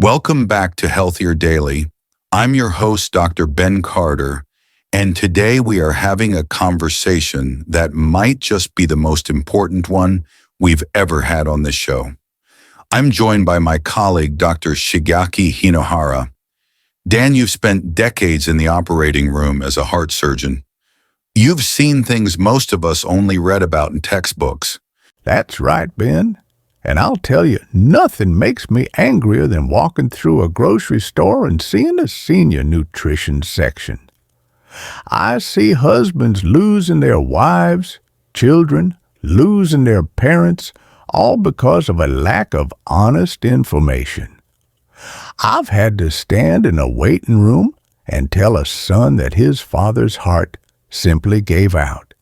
Welcome back to Healthier Daily. I'm your host, Dr. Ben Carter, and today we are having a conversation that might just be the most important one we've ever had on this show. I'm joined by my colleague, Dr. Shigeaki Hinohara. Dan, you've spent decades in the operating room as a heart surgeon. You've seen things most of us only read about in textbooks. That's right, Ben. And I'll tell you, nothing makes me angrier than walking through a grocery store and seeing a senior nutrition section. I see husbands losing their wives, children losing their parents, all because of a lack of honest information. I've had to stand in a waiting room and tell a son that his father's heart simply gave out.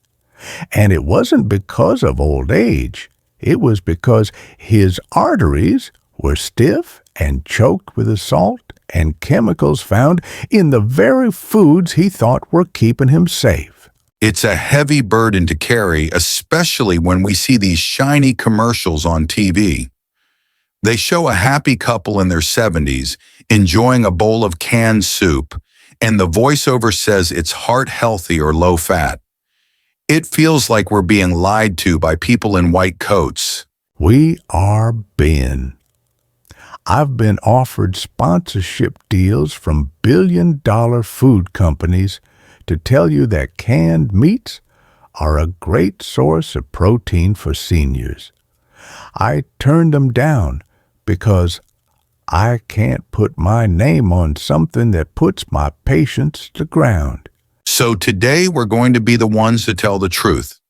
And it wasn't because of old age. It was because his arteries were stiff and choked with the salt and chemicals found in the very foods he thought were keeping him safe. It's a heavy burden to carry, especially when we see these shiny commercials on TV. They show a happy couple in their 70s enjoying a bowl of canned soup, and the voiceover says it's heart healthy or low fat. It feels like we're being lied to by people in white coats. We are Ben. I've been offered sponsorship deals from billion-dollar food companies to tell you that canned meats are a great source of protein for seniors. I turned them down because I can't put my name on something that puts my patients to ground. So today we're going to be the ones to tell the truth.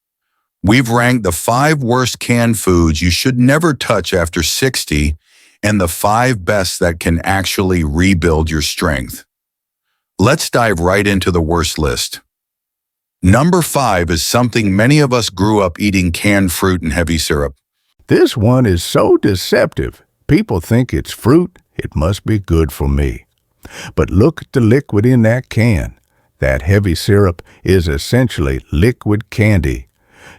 We've ranked the 5 worst canned foods you should never touch after 60 and the 5 best that can actually rebuild your strength. Let's dive right into the worst list. Number 5 is something many of us grew up eating: canned fruit and heavy syrup. This one is so deceptive. People think it's fruit, it must be good for me. But look at the liquid in that can. That heavy syrup is essentially liquid candy.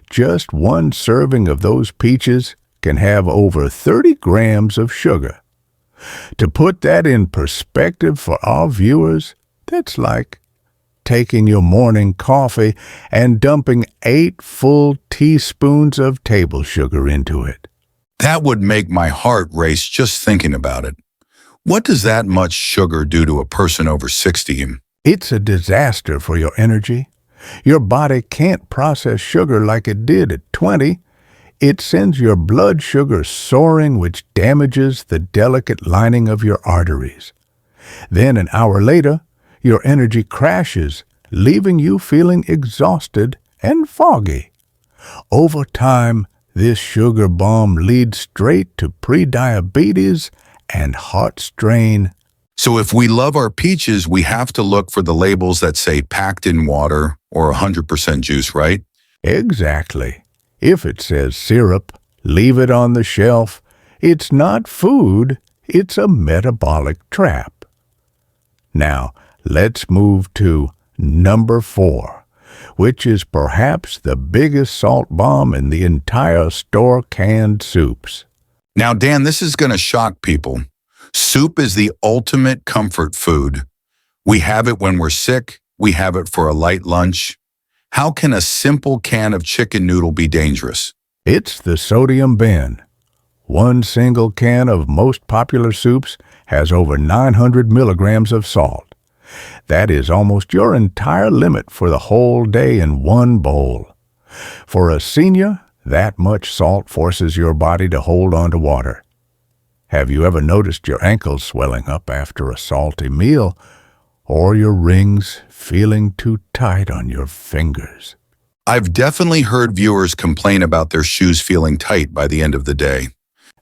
Just one serving of those peaches can have over 30 grams of sugar. To put that in perspective for our viewers, that's like taking your morning coffee and dumping 8 full teaspoons of table sugar into it. That would make my heart race just thinking about it. What does that much sugar do to a person over 60? It's a disaster for your energy. Your body can't process sugar like it did at 20. It sends your blood sugar soaring, which damages the delicate lining of your arteries. Then an hour later, your energy crashes, leaving you feeling exhausted and foggy. Over time, this sugar bomb leads straight to prediabetes and heart strain. So if we love our peaches, we have to look for the labels that say packed in water or 100% juice, right? Exactly. If it says syrup, leave it on the shelf. It's not food, it's a metabolic trap. Now, let's move to number 4, which is perhaps the biggest salt bomb in the entire store: canned soups. Now, Dan, this is going to shock people. Soup is the ultimate comfort food. We have it when we're sick. We have it for a light lunch. How can a simple can of chicken noodle be dangerous? It's the sodium, Ben. One single can of most popular soups has over 900 milligrams of salt. That is almost your entire limit for the whole day in one bowl. For a senior, that much salt forces your body to hold on to water. Have you ever noticed your ankles swelling up after a salty meal, or your rings feeling too tight on your fingers? I've definitely heard viewers complain about their shoes feeling tight by the end of the day.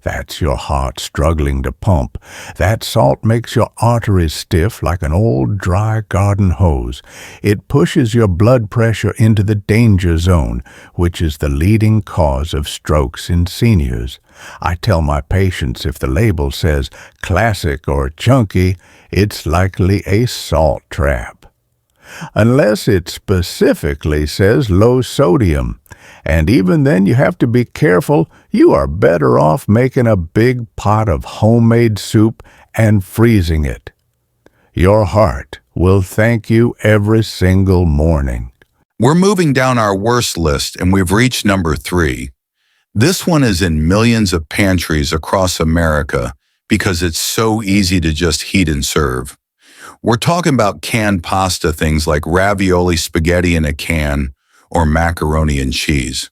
That's your heart struggling to pump. That salt makes your arteries stiff like an old dry garden hose. It pushes your blood pressure into the danger zone, which is the leading cause of strokes in seniors. I tell my patients if the label says classic or chunky, it's likely a salt trap. Unless it specifically says low sodium. And even then you have to be careful. You are better off making a big pot of homemade soup and freezing it. Your heart will thank you every single morning. We're moving down our worst list and we've reached number 3. This one is in millions of pantries across America because it's so easy to just heat and serve. We're talking about canned pasta, things like ravioli spaghetti in a can or macaroni and cheese.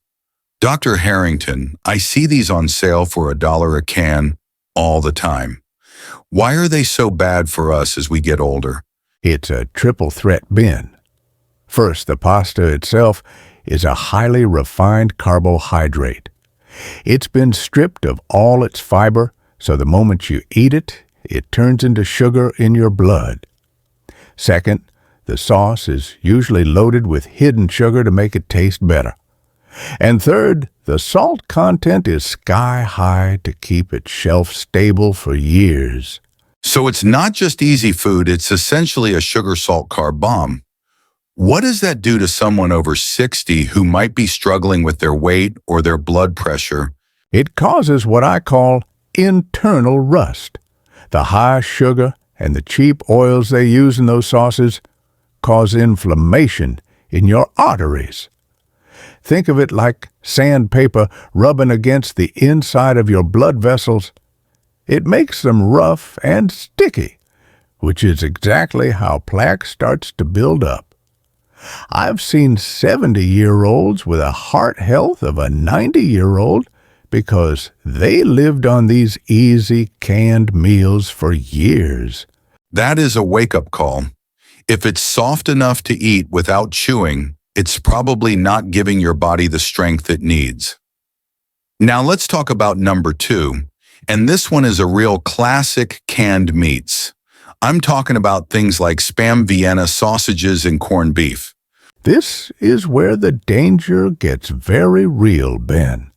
Dr. Harrington, I see these on sale for $1 a can all the time. Why are they so bad for us as we get older? It's a triple threat bin. First, the pasta itself is a highly refined carbohydrate. It's been stripped of all its fiber, so the moment you eat it, it turns into sugar in your blood. Second, the sauce is usually loaded with hidden sugar to make it taste better. And third, the salt content is sky high to keep it shelf stable for years. So it's not just easy food, it's essentially a sugar salt carb bomb. What does that do to someone over 60 who might be struggling with their weight or their blood pressure? It causes what I call internal rust. The high sugar and the cheap oils they use in those sauces cause inflammation in your arteries. Think of it like sandpaper rubbing against the inside of your blood vessels. It makes them rough and sticky, which is exactly how plaque starts to build up. I've seen 70-year-olds with a heart health of a 90-year-old because they lived on these easy canned meals for years. That is a wake-up call. If it's soft enough to eat without chewing, it's probably not giving your body the strength it needs. Now let's talk about number 2, and this one is a real classic canned meats. I'm talking about things like Spam Vienna sausages and corned beef. This is where the danger gets very real, Ben.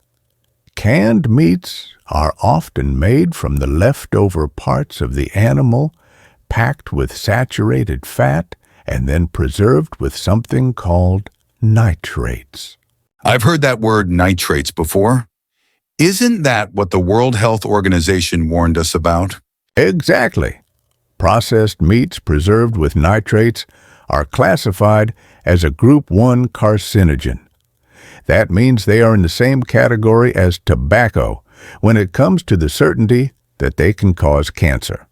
Canned meats are often made from the leftover parts of the animal, packed with saturated fat, and then preserved with something called nitrates. I've heard that word nitrates before. Isn't that what the World Health Organization warned us about? Exactly. Processed meats preserved with nitrates are classified as a Group 1 carcinogen. That means they are in the same category as tobacco when it comes to the certainty that they can cause cancer.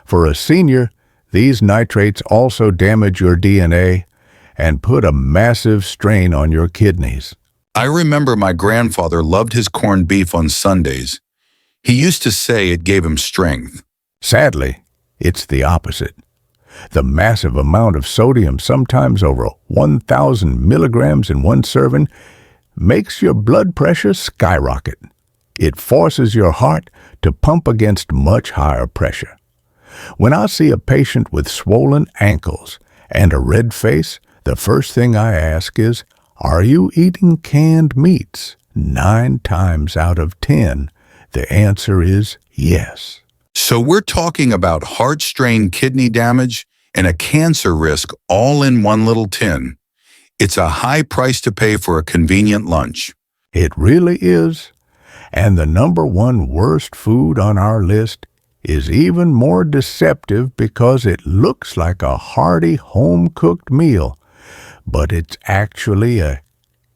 For a senior, these nitrates also damage your DNA and put a massive strain on your kidneys. I remember my grandfather loved his corned beef on Sundays. He used to say it gave him strength. Sadly, it's the opposite. The massive amount of sodium, sometimes over 1,000 milligrams in one serving, makes your blood pressure skyrocket. It forces your heart to pump against much higher pressure. When I see a patient with swollen ankles and a red face, the first thing I ask is, are you eating canned meats? 9 times out of 10, the answer is yes. So we're talking about heart strain, kidney damage, and a cancer risk all in one little tin. It's a high price to pay for a convenient lunch. It really is. And the number 1 worst food on our list is even more deceptive because it looks like a hearty home-cooked meal, but it's actually a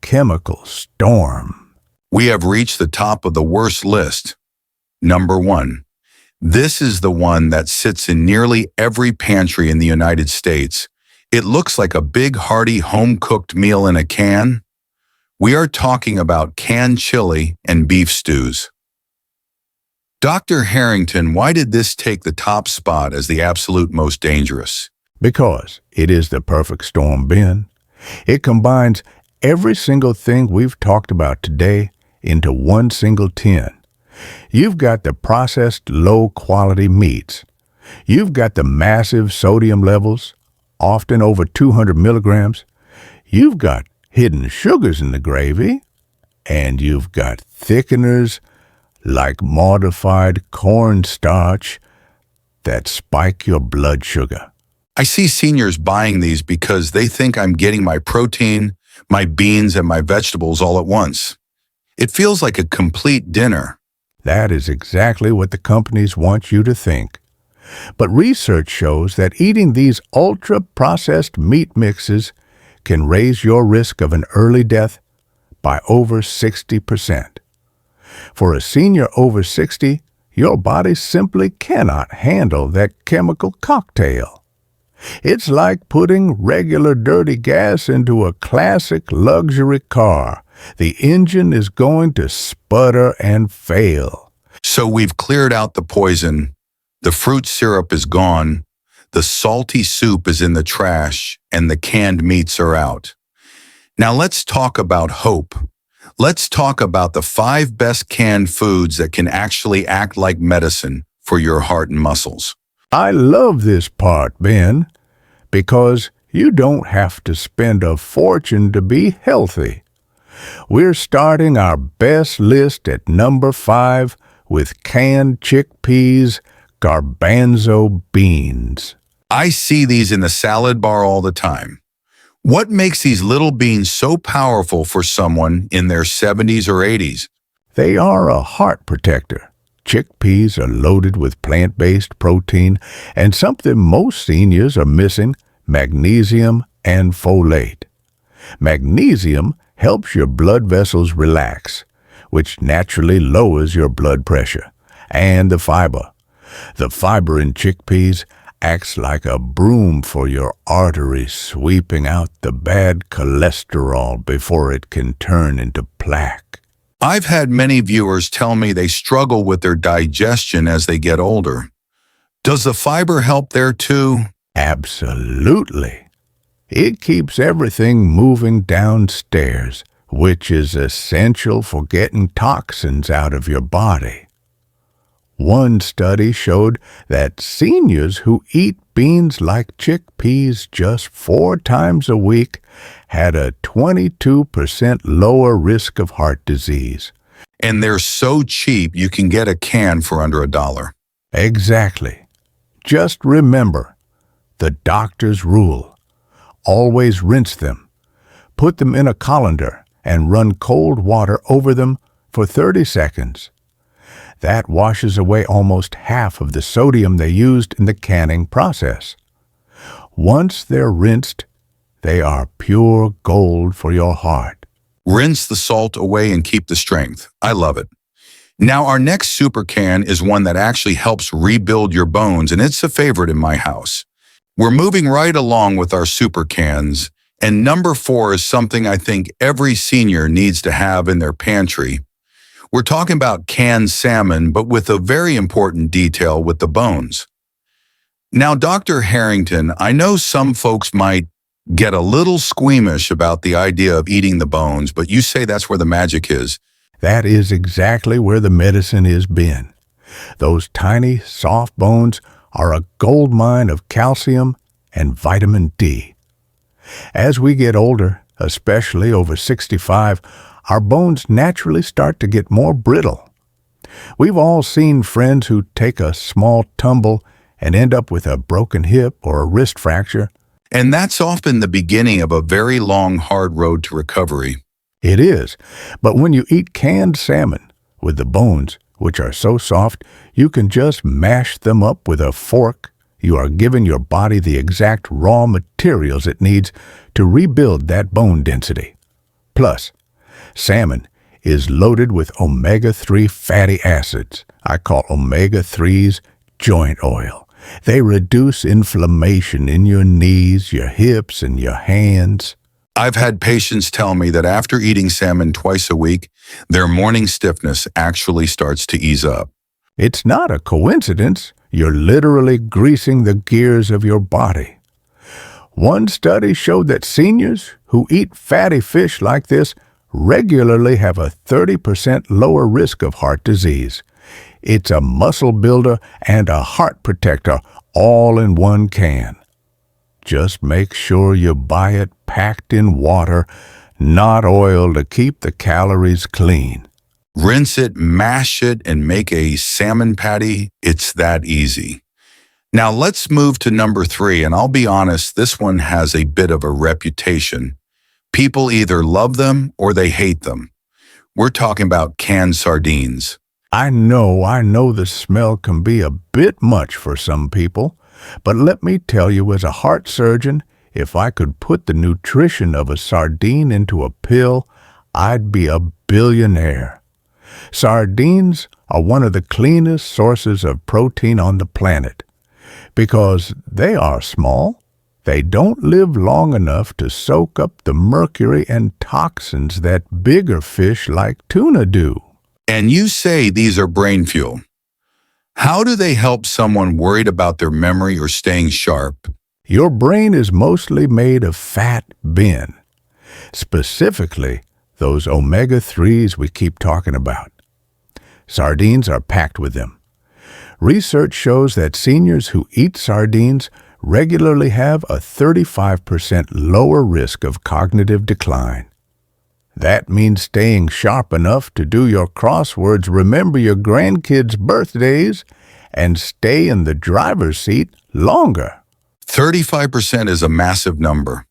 chemical storm. We have reached the top of the worst list. Number 1. This is the one that sits in nearly every pantry in the United States. It looks like a big, hearty, home-cooked meal in a can. We are talking about canned chili and beef stews. Dr. Harrington, why did this take the top spot as the absolute most dangerous? Because it is the perfect storm, Ben. It combines every single thing we've talked about today into one single tin. You've got the processed low-quality meats. You've got the massive sodium levels, often over 200 milligrams. You've got hidden sugars in the gravy. And you've got thickeners like modified cornstarch that spike your blood sugar. I see seniors buying these because they think I'm getting my protein, my beans, and my vegetables all at once. It feels like a complete dinner. That is exactly what the companies want you to think. But research shows that eating these ultra-processed meat mixes can raise your risk of an early death by over 60%. For a senior over 60, your body simply cannot handle that chemical cocktail. It's like putting regular dirty gas into a classic luxury car. The engine is going to sputter and fail. So we've cleared out the poison, the fruit syrup is gone, the salty soup is in the trash, and the canned meats are out. Now let's talk about hope. Let's talk about the 5 best canned foods that can actually act like medicine for your heart and muscles. I love this part, Ben, because you don't have to spend a fortune to be healthy. We're starting our best list at number 5 with canned chickpeas, garbanzo beans. I see these in the salad bar all the time. What makes these little beans so powerful for someone in their 70s or 80s? They are a heart protector. Chickpeas are loaded with plant-based protein and something most seniors are missing, magnesium and folate. Magnesium helps your blood vessels relax, which naturally lowers your blood pressure, and the fiber. The fiber in chickpeas acts like a broom for your arteries, sweeping out the bad cholesterol before it can turn into plaque. I've had many viewers tell me they struggle with their digestion as they get older. Does the fiber help there too? Absolutely. It keeps everything moving downstairs, which is essential for getting toxins out of your body. One study showed that seniors who eat beans like chickpeas just 4 times a week had a 22% lower risk of heart disease. And they're so cheap you can get a can for under $1. Exactly. Just remember the doctor's rule. Always rinse them. Put them in a colander and run cold water over them for 30 seconds. That washes away almost half of the sodium they used in the canning process. Once they're rinsed, they are pure gold for your heart. Rinse the salt away and keep the strength. I love it. Now our next super can is one that actually helps rebuild your bones, and it's a favorite in my house. We're moving right along with our super cans, and number 4 is something I think every senior needs to have in their pantry. We're talking about canned salmon, but with a very important detail with the bones. Now, Dr. Harrington, I know some folks might get a little squeamish about the idea of eating the bones, but you say that's where the magic is. That is exactly where the medicine is, Ben. Those tiny, soft bones are a gold mine of calcium and vitamin D. As we get older, especially over 65, our bones naturally start to get more brittle. We've all seen friends who take a small tumble and end up with a broken hip or a wrist fracture. And that's often the beginning of a very long, hard road to recovery. It is, but when you eat canned salmon with the bones, which are so soft, you can just mash them up with a fork. You are giving your body the exact raw materials it needs to rebuild that bone density. Plus, salmon is loaded with omega-3 fatty acids. I call omega-3s joint oil. They reduce inflammation in your knees, your hips, and your hands. I've had patients tell me that after eating salmon twice a week, their morning stiffness actually starts to ease up. It's not a coincidence. You're literally greasing the gears of your body. One study showed that seniors who eat fatty fish like this regularly have a 30% lower risk of heart disease. It's a muscle builder and a heart protector all in one can. Just make sure you buy it packed in water, not oil, to keep the calories clean. Rinse it, mash it, and make a salmon patty. It's that easy. Now let's move to number 3, and I'll be honest, this one has a bit of a reputation. People either love them or they hate them. We're talking about canned sardines. I know the smell can be a bit much for some people, but let me tell you, as a heart surgeon, if I could put the nutrition of a sardine into a pill, I'd be a billionaire. Sardines are one of the cleanest sources of protein on the planet. Because they are small, they don't live long enough to soak up the mercury and toxins that bigger fish like tuna do. And you say these are brain fuel. How do they help someone worried about their memory or staying sharp? Your brain is mostly made of fat, Ben. Specifically, those omega-3s we keep talking about. Sardines are packed with them. Research shows that seniors who eat sardines regularly have a 35% lower risk of cognitive decline. That means staying sharp enough to do your crosswords, remember your grandkids' birthdays, and stay in the driver's seat longer. 35% is a massive number.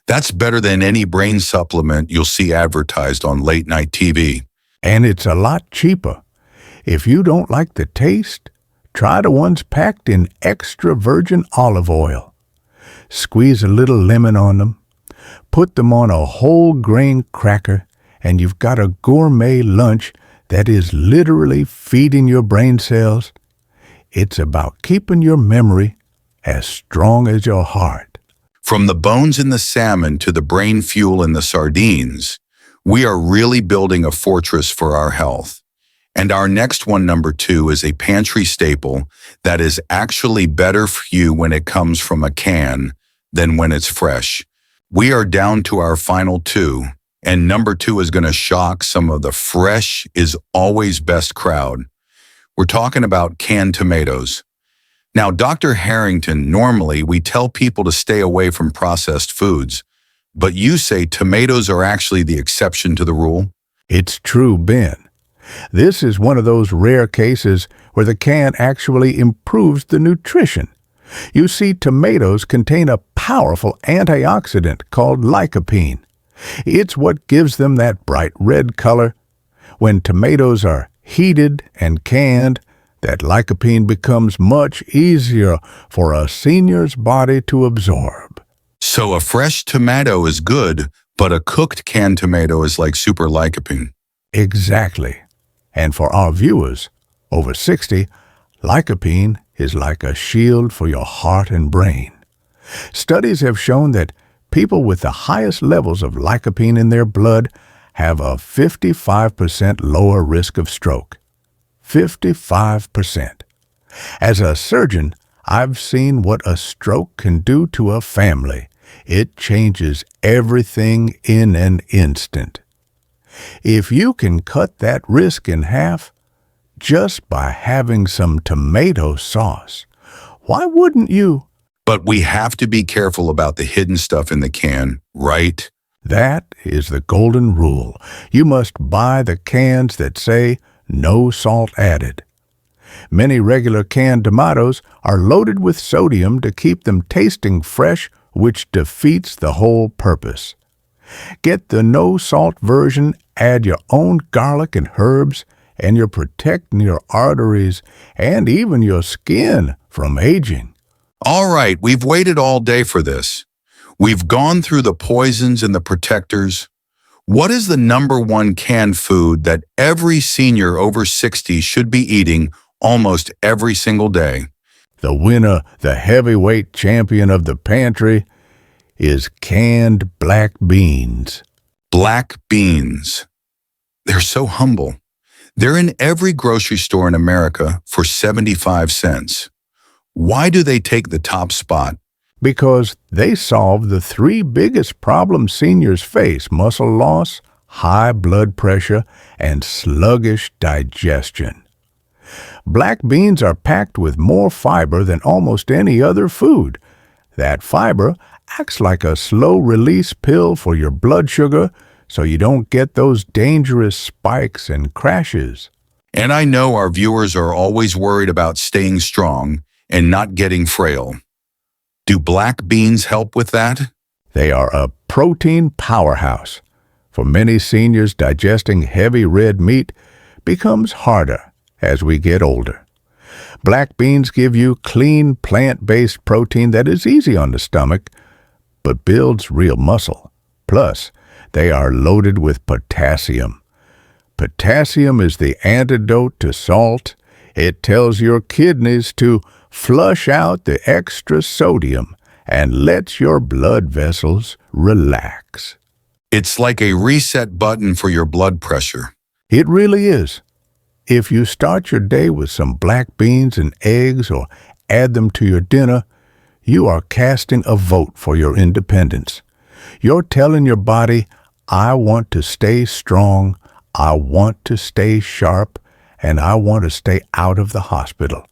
That's better than any brain supplement you'll see advertised on late-night TV. And it's a lot cheaper. If you don't like the taste, try the ones packed in extra virgin olive oil. Squeeze a little lemon on them. Put them on a whole grain cracker, and you've got a gourmet lunch that is literally feeding your brain cells. It's about keeping your memory as strong as your heart. From the bones in the salmon to the brain fuel in the sardines, we are really building a fortress for our health. And our next one, number 2, is a pantry staple that is actually better for you when it comes from a can than when it's fresh. We are down to our final 2, and number 2 is going to shock some of the fresh is always best crowd. We're talking about canned tomatoes. Now, Dr. Harrington, normally we tell people to stay away from processed foods, but you say tomatoes are actually the exception to the rule? It's true, Ben. This is one of those rare cases where the can actually improves the nutrition. You see, tomatoes contain a powerful antioxidant called lycopene. It's what gives them that bright red color. When tomatoes are heated and canned, that lycopene becomes much easier for a senior's body to absorb. So a fresh tomato is good, but a cooked canned tomato is like super lycopene. Exactly. And for our viewers, over 60, lycopene is like a shield for your heart and brain. Studies have shown that people with the highest levels of lycopene in their blood have a 55% lower risk of stroke. 55%. As a surgeon, I've seen what a stroke can do to a family. It changes everything in an instant. If you can cut that risk in half just by having some tomato sauce, why wouldn't you? But we have to be careful about the hidden stuff in the can, right? That is the golden rule. You must buy the cans that say no salt added. Many regular canned tomatoes are loaded with sodium to keep them tasting fresh, which defeats the whole purpose. Get the no-salt version, add your own garlic and herbs, and you're protecting your arteries and even your skin from aging. All right, we've waited all day for this. We've gone through the poisons and the protectors. What is the number 1 canned food that every senior over 60 should be eating almost every single day? The winner, the heavyweight champion of the pantry, is canned black beans. Black beans. They're so humble. They're in every grocery store in America for 75 cents. Why do they take the top spot? Because they solve the 3 biggest problems seniors face: muscle loss, high blood pressure, and sluggish digestion. Black beans are packed with more fiber than almost any other food. That fiber acts like a slow-release pill for your blood sugar so you don't get those dangerous spikes and crashes. And I know our viewers are always worried about staying strong and not getting frail. Do black beans help with that? They are a protein powerhouse. For many seniors, digesting heavy red meat becomes harder, as we get older. Black beans give you clean, plant-based protein that is easy on the stomach, but builds real muscle. Plus, they are loaded with potassium. Potassium is the antidote to salt. It tells your kidneys to flush out the extra sodium and lets your blood vessels relax. It's like a reset button for your blood pressure. It really is. If you start your day with some black beans and eggs or add them to your dinner, you are casting a vote for your independence. You're telling your body, I want to stay strong, I want to stay sharp, and I want to stay out of the hospital.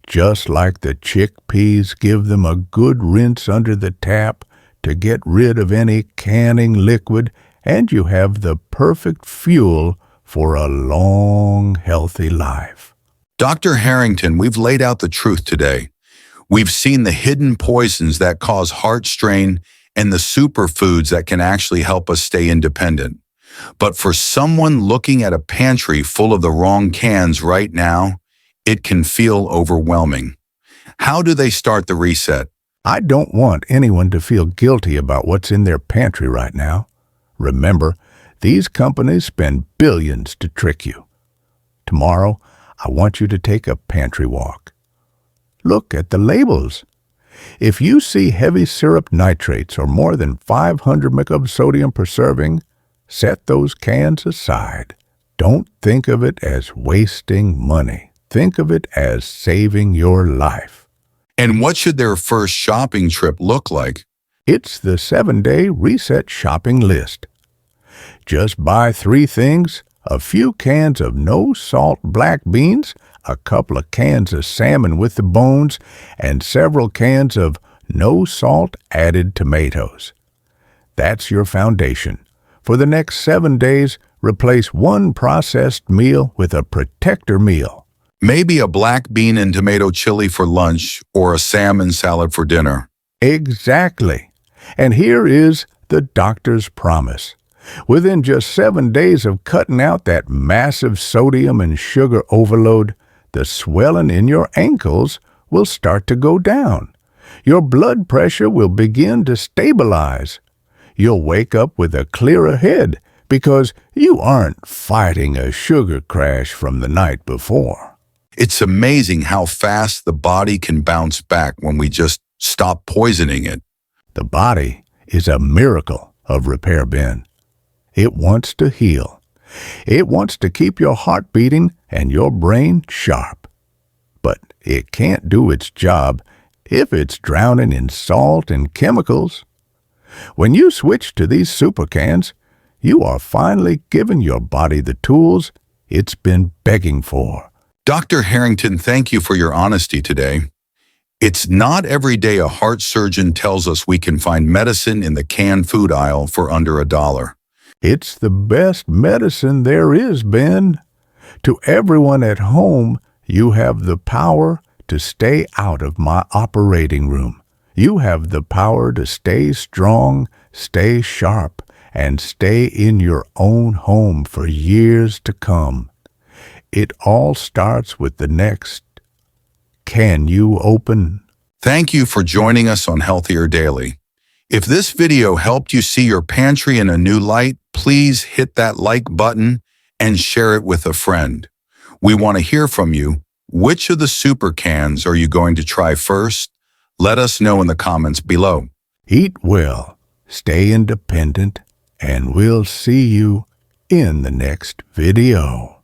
Just like the chickpeas give them a good rinse under the tap to get rid of any canning liquid, and you have the perfect fuel for a long, healthy life. Dr. Harrington, we've laid out the truth today. We've seen the hidden poisons that cause heart strain and the superfoods that can actually help us stay independent. But for someone looking at a pantry full of the wrong cans right now, it can feel overwhelming. How do they start the reset? I don't want anyone to feel guilty about what's in their pantry right now. Remember, these companies spend billions to trick you. Tomorrow, I want you to take a pantry walk. Look at the labels. If you see heavy syrup nitrates or more than 500 mg of sodium per serving, set those cans aside. Don't think of it as wasting money. Think of it as saving your life. And what should their first shopping trip look like? It's the 7-day reset shopping list. Just buy 3 things: a few cans of no-salt black beans, a couple of cans of salmon with the bones, and several cans of no-salt added tomatoes. That's your foundation. For the next 7 days, replace one processed meal with a protector meal. Maybe a black bean and tomato chili for lunch or a salmon salad for dinner. Exactly. And here is the doctor's promise. Within just 7 days of cutting out that massive sodium and sugar overload, the swelling in your ankles will start to go down. Your blood pressure will begin to stabilize. You'll wake up with a clearer head because you aren't fighting a sugar crash from the night before. It's amazing how fast the body can bounce back when we just stop poisoning it. The body is a miracle of repair, Ben. It wants to heal. It wants to keep your heart beating and your brain sharp. But it can't do its job if it's drowning in salt and chemicals. When you switch to these super cans, you are finally giving your body the tools it's been begging for. Dr. Harrington, thank you for your honesty today. It's not every day a heart surgeon tells us we can find medicine in the canned food aisle for under $1. It's the best medicine there is, Ben. To everyone at home, you have the power to stay out of my operating room. You have the power to stay strong, stay sharp, and stay in your own home for years to come. It all starts with the next. Can you open? Thank you for joining us on Healthier Daily. If this video helped you see your pantry in a new light, please hit that like button and share it with a friend. We want to hear from you. Which of the super cans are you going to try first? Let us know in the comments below. Eat well, stay independent, and we'll see you in the next video.